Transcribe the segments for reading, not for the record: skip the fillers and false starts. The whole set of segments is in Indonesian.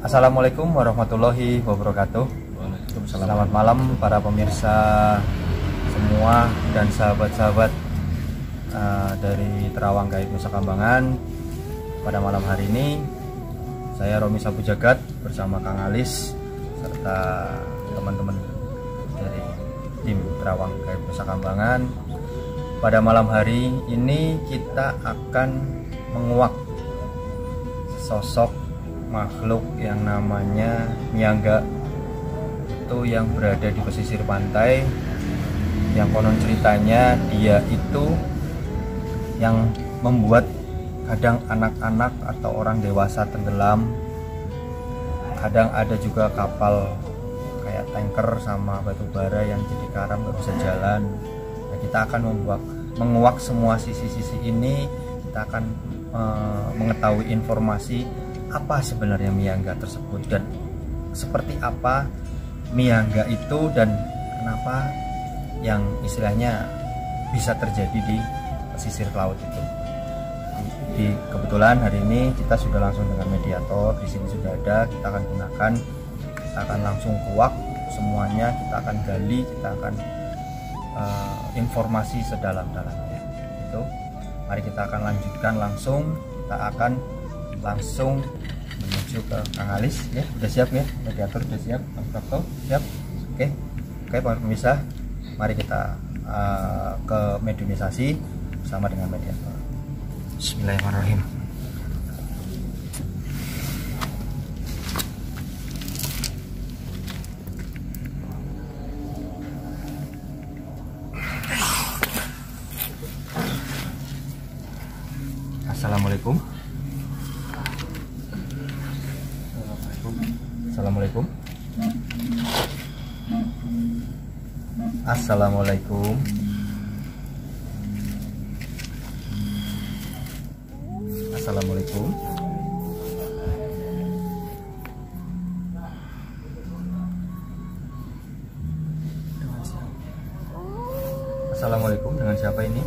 Assalamualaikum warahmatullahi wabarakatuh. Selamat malam para pemirsa semua dan sahabat-sahabat dari Terawang Gaib Nusa Kambangan. Pada malam hari ini saya Romi Sabu Jagat bersama Kang Alis serta teman-teman dari tim Terawang Gaib Nusa Kambangan. Pada malam hari ini kita akan menguak sosok makhluk yang namanya Miangga, itu yang berada di pesisir pantai, yang konon ceritanya dia itu yang membuat kadang anak-anak atau orang dewasa tenggelam, kadang ada juga kapal kayak tanker sama batu bara yang jadi karam nggak bisa jalan. Nah, kita akan menguak semua sisi-sisi ini. Kita akan mengetahui informasi apa sebenarnya Miangga tersebut dan seperti apa Miangga itu dan kenapa yang istilahnya bisa terjadi di pesisir laut itu. Kebetulan hari ini kita sudah langsung dengan mediator, di sini sudah ada, kita akan gunakan, kita akan langsung kuak semuanya, kita akan gali, kita akan informasi sedalam-dalamnya. Itu, mari kita akan lanjutkan langsung, kita akan langsung menuju ke Kang Alis ya. Udah siap ya, mediator sudah siap, Bang Prokto siap. Oke para pemirsa, mari kita ke mediumisasi bersama dengan mediator. Bismillahirrahmanirrahim. Assalamualaikum. Assalamualaikum. Assalamualaikum. Assalamualaikum. Assalamualaikum, dengan siapa ini?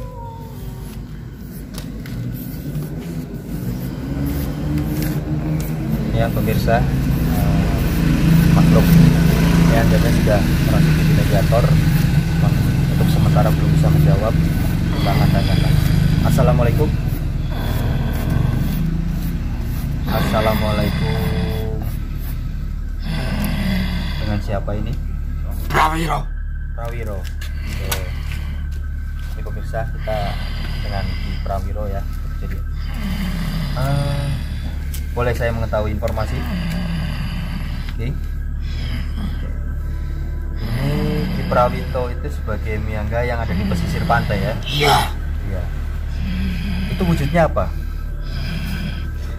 Ya pemirsa, makhluk yang jadinya sudah merasuki di mediator. Untuk sementara belum bisa menjawab, kita akan tanyakan. Assalamualaikum. Assalamualaikum. Dengan siapa ini? Prawiro. Prawiro. Oke. Ini pemirsa, kita dengan Ki Prawiro ya. Jadi boleh saya mengetahui informasi? Oke. Ini Ki Prawito itu sebagai Miangga yang ada di pesisir pantai ya? Iya. Iya. Itu wujudnya apa?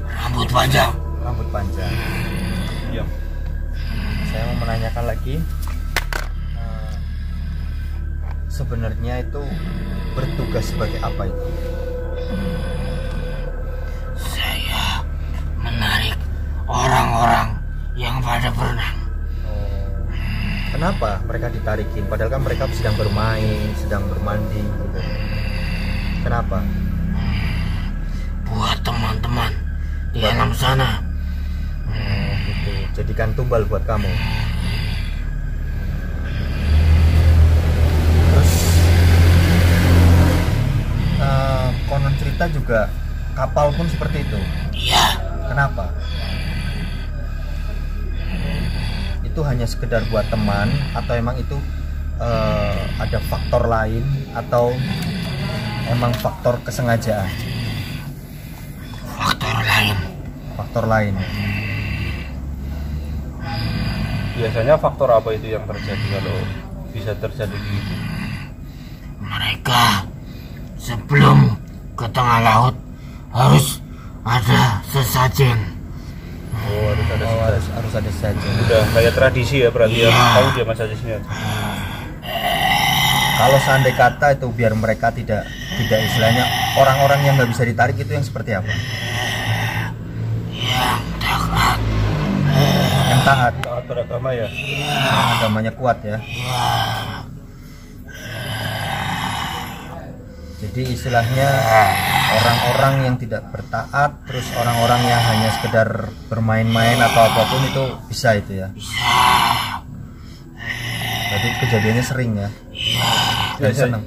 Rambut panjang. Rambut panjang. Iya. Saya mau menanyakan lagi. Sebenarnya itu bertugas sebagai apa itu? Saya menarik orang-orang yang pada berenang. Kenapa mereka ditarikin? Padahal kan mereka sedang bermain, sedang bermandi gitu. Kenapa? Buat teman-teman di alam sana. Gitu. Jadikan tumbal buat kamu. Terus konon cerita juga kapal pun seperti itu. Iya. Kenapa? Itu hanya sekedar buat teman atau emang itu ada faktor lain atau emang faktor kesengajaan? Faktor lain. Faktor lain. Biasanya faktor apa itu yang terjadi kalau bisa terjadi gitu? Mereka sebelum ke tengah laut harus ada sesajen Oh, harus ada harus ada sesajen. Udah kayak tradisi ya berarti ya. Tahu dia masa sisnya. Kalau seandai kata itu biar mereka tidak istilahnya orang-orang yang nggak bisa ditarik itu yang seperti apa? Yang taat. Taat beragama ya. Agamanya kuat ya. Jadi istilahnya orang-orang yang tidak bertaat, terus orang-orang yang hanya sekedar bermain-main atau apapun itu bisa itu ya. Jadi kejadiannya sering ya. Dan senang.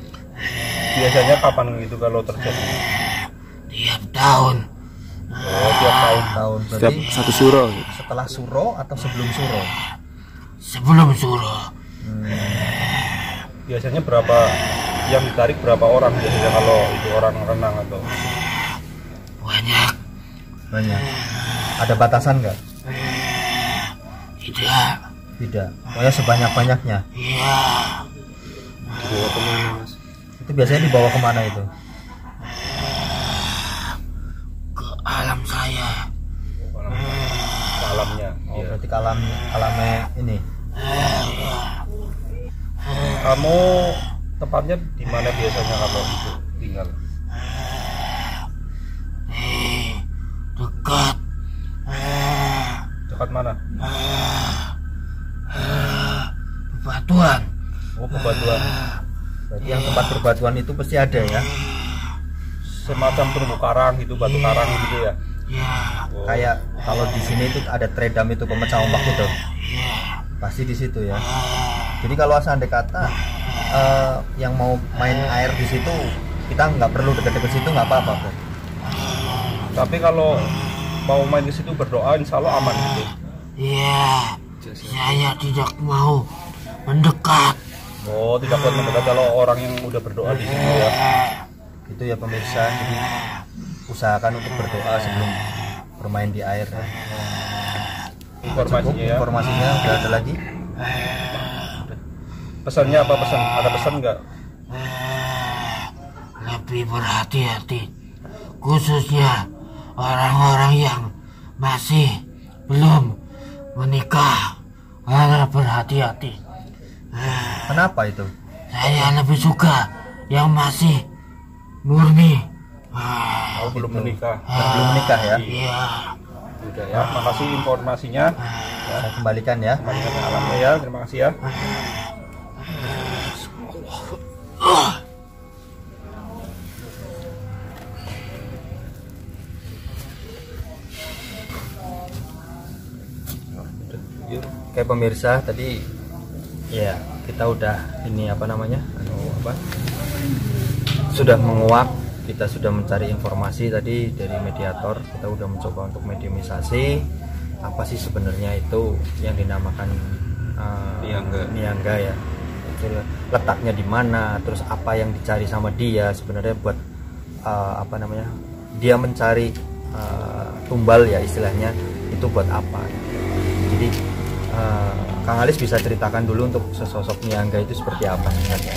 Biasanya kapan itu kalau terjadi? Tiap tahun. Oh, tiap tahun. Berarti Satu suro. setelah suro atau sebelum suro? Sebelum suro. Biasanya berapa yang ditarik, berapa orang biasanya kalau itu orang renang atau? Banyak. Ada batasan nggak? Tidak. Tidak. Pokoknya sebanyak-banyaknya. Iya. Dibawa kemana mas? Itu biasanya dibawa kemana itu? Ke alam saya. Ke alamnya. Oh, Iya. berarti ke alamnya ini. Kamu tepatnya di mana biasanya kalau itu tinggal? Dekat. Dekat mana? Bebatuan. Oh, bebatuan. Berarti yang tempat berbatuan itu pasti ada ya. Semacam terumbu karang gitu, batu karang gitu ya. Ya. Oh. Kayak kalau di sini itu ada tredam itu pemecah ombak itu. Pasti di situ ya. Jadi kalau seandai kata yang mau main air di situ, kita nggak perlu dekat-dekat situ, nggak apa-apa bro. Tapi kalau mau main ke situ berdoa, insya Allah aman gitu. Iya. Saya tidak mau mendekat. Oh, tidak kuat mendekat kalau orang yang udah berdoa di situ ya. Itu ya pemirsa. Jadi usahakan untuk berdoa sebelum bermain di air ya. Informasinya Cukup, ya. informasinya udah ada lagi. Pesannya apa pesan? Ada pesan nggak? Lebih berhati-hati. Khususnya orang-orang yang masih belum menikah. Harap berhati-hati. Kenapa itu? Saya lebih suka yang masih murni. Oh, belum menikah. Yang belum menikah ya. Iya. Udah ya. Makasih informasinya. Saya kembalikan ya. Kembalikan ke alamnya ya. Terima kasih ya. Oke pemirsa, tadi ya kita udah ini apa namanya, sudah menguak, kita sudah mencari informasi tadi dari mediator, kita udah mencoba untuk mediumisasi apa sih sebenarnya itu yang dinamakan niangga ya, letaknya di mana, terus apa yang dicari sama dia sebenarnya buat apa namanya, dia mencari tumbal ya istilahnya, itu buat apa. Jadi Kang Alis bisa ceritakan dulu untuk sesosok niangga itu seperti apa sebenarnya?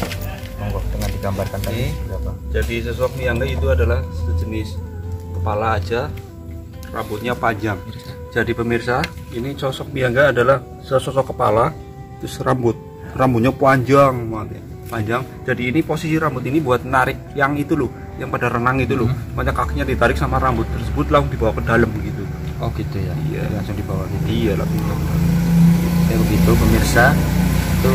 Monggo dengan digambarkan tadi berapa? Jadi sosok niangga itu adalah sejenis kepala aja, rambutnya panjang. Jadi pemirsa, ini sosok niangga adalah sosok kepala, terus rambutnya panjang, panjang. Jadi ini posisi rambut ini buat narik yang itu loh, yang pada renang itu loh. Makanya kakinya ditarik sama rambut tersebut langsung dibawa ke dalam gitu. Oh gitu ya? Iya. Langsung dibawa gitu. Iya lah. Ya begitu pemirsa, itu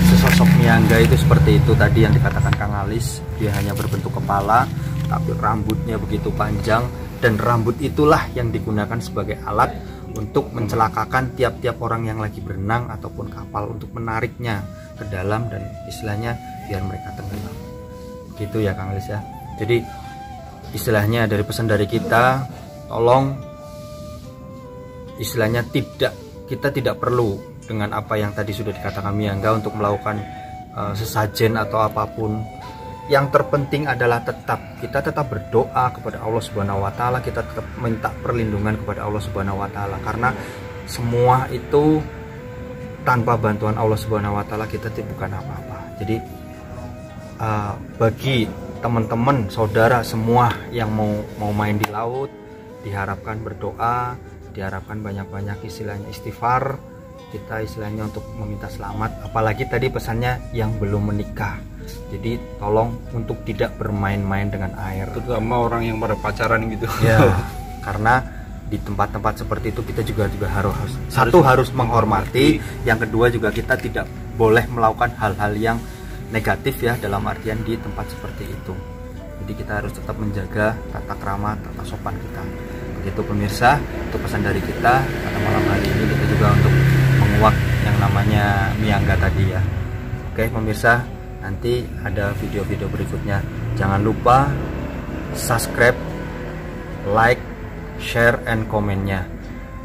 sesosok niangga itu seperti itu tadi yang dikatakan Kang Alis. Dia hanya berbentuk kepala, tapi rambutnya begitu panjang, dan rambut itulah yang digunakan sebagai alat untuk mencelakakan tiap-tiap orang yang lagi berenang ataupun kapal, untuk menariknya ke dalam dan istilahnya biar mereka tenggelam. Gitu ya Kang Alis ya. Jadi istilahnya dari pesan dari kita, tolong istilahnya kita tidak perlu dengan apa yang tadi sudah dikatakan niangga untuk melakukan sesajen atau apapun. Yang terpenting adalah kita tetap berdoa kepada Allah Subhanahu wa taala, kita tetap minta perlindungan kepada Allah Subhanahu wa taala, karena semua itu tanpa bantuan Allah Subhanahu wa taala kita bukan apa-apa. Jadi bagi teman-teman, saudara semua yang mau main di laut, diharapkan berdoa diharapkan banyak-banyak istilahnya istighfar, kita istilahnya untuk meminta selamat, apalagi tadi pesannya yang belum menikah. Jadi tolong untuk tidak bermain-main dengan air, terutama orang yang pada pacaran gitu. ya. Karena di tempat-tempat seperti itu kita juga harus menghormati, yang kedua juga kita tidak boleh melakukan hal-hal yang negatif ya, dalam artian di tempat seperti itu. Jadi kita harus tetap menjaga tata krama, tata sopan kita. Begitu pemirsa, itu pesan dari kita pada malam hari ini. Kita juga untuk menguak yang namanya miangga tadi ya. Oke pemirsa, nanti ada video-video berikutnya. Jangan lupa subscribe, like, share, and komennya.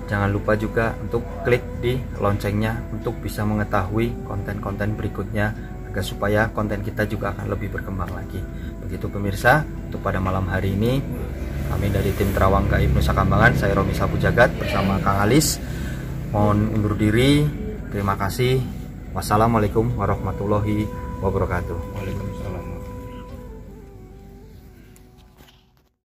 Jangan lupa juga untuk klik di loncengnya untuk bisa mengetahui konten-konten berikutnya, agar supaya konten kita juga akan lebih berkembang lagi. Begitu pemirsa, untuk pada malam hari ini kami dari tim Terawang Gaib Nusa Kambangan, saya Romi Sapu Jagat bersama Kang Alis mohon undur diri. Terima kasih. Wassalamualaikum warahmatullahi wabarakatuh. Waalaikumsalam.